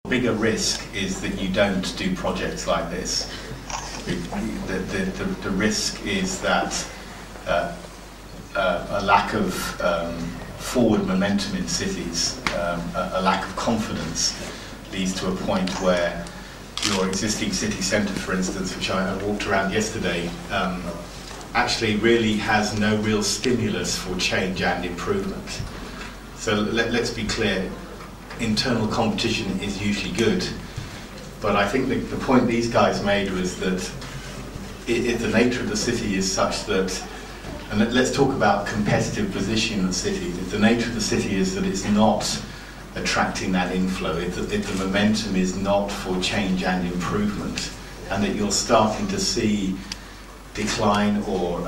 Bigger risk is that you don't do projects like this. The risk is that a lack of forward momentum in cities, a lack of confidence leads to a point where your existing city centre, for instance, which I walked around yesterday, actually really has no real stimulus for change and improvement. So let's be clear, internal competition is usually good, but I think the point these guys made was that the nature of the city is such that, and let's talk about competitive position of the city, the nature of the city is that it's not attracting that inflow, the momentum is not for change and improvement, and that you're starting to see decline or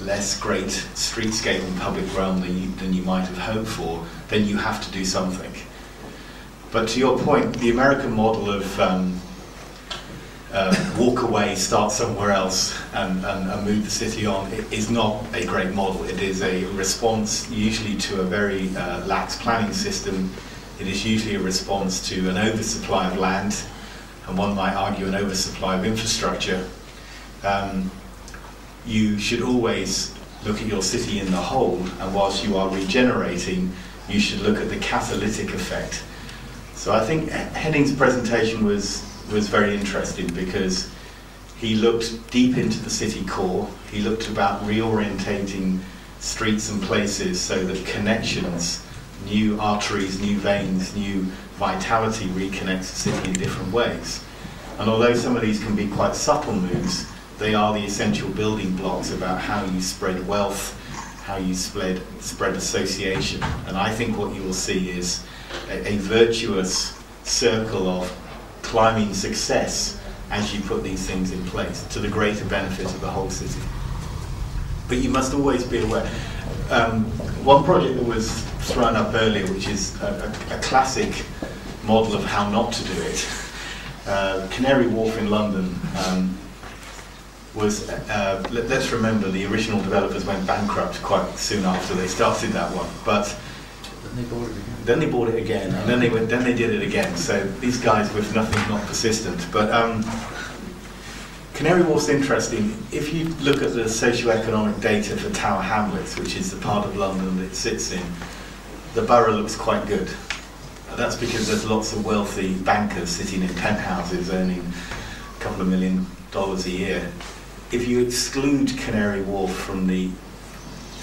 less great streetscape and public realm than you might have hoped for, then you have to do something. But to your point, the American model of walk away, start somewhere else and move the city on is not a great model. It is a response usually to a very lax planning system. It is usually a response to an oversupply of land, and one might argue an oversupply of infrastructure. You should always look at your city in the whole, and whilst you are regenerating, you should look at the catalytic effect. So I think Henning's presentation was very interesting because he looked deep into the city core. He looked about reorientating streets and places so that connections, new arteries, new veins, new vitality reconnects the city in different ways. And although some of these can be quite subtle moves, they are the essential building blocks about how you spread wealth, how you spread association. And I think what you will see is a virtuous circle of climbing success as you put these things in place to the greater benefit of the whole city. But you must always be aware. One project that was thrown up earlier, which is a classic model of how not to do it, Canary Wharf in London, was, let's remember the original developers went bankrupt quite soon after they started that one, but then they bought it again, and then they did it again. So these guys with nothing not persistent. But Canary Wharf's interesting. If you look at the socio-economic data for Tower Hamlets, which is the part of London that it sits in, the borough looks quite good. That's because there's lots of wealthy bankers sitting in penthouses earning a couple of $1 million a year. If you exclude Canary Wharf from the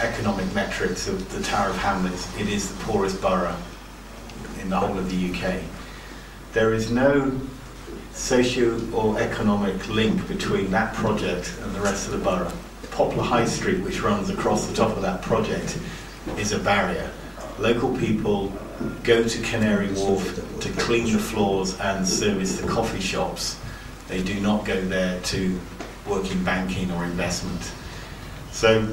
economic metrics of the Tower of Hamlets, it is the poorest borough in the whole of the UK. There is no socio or economic link between that project and the rest of the borough. Poplar High Street, which runs across the top of that project, is a barrier. Local people go to Canary Wharf to clean the floors and service the coffee shops. They do not go there to work in banking or investment. So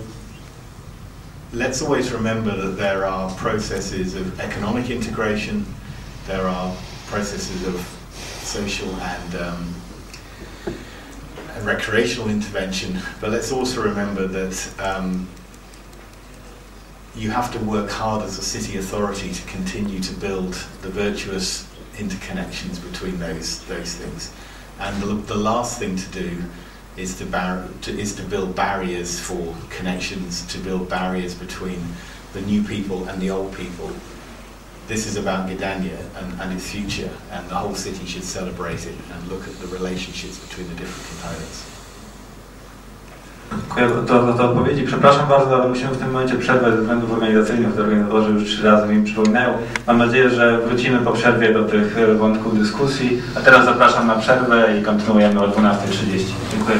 let's always remember that there are processes of economic integration, there are processes of social and recreational intervention, but let's also remember that you have to work hard as a city authority to continue to build the virtuous interconnections between those things. And the last thing to do is to build barriers for connections, to build barriers between the new people and the old people. This is about Gdynia and its future, and the whole city should celebrate it and look at the relationships between the different components. Dziękuję za odpowiedzi. Przepraszam bardzo, ale musimy w tym momencie przerwać ze względów organizacyjnych. Organizatorzy już 3 razy mi przypominają. Mam nadzieję, że wrócimy po przerwie do tych wątków dyskusji. A teraz zapraszam na przerwę i kontynuujemy o 12:30. Dziękuję.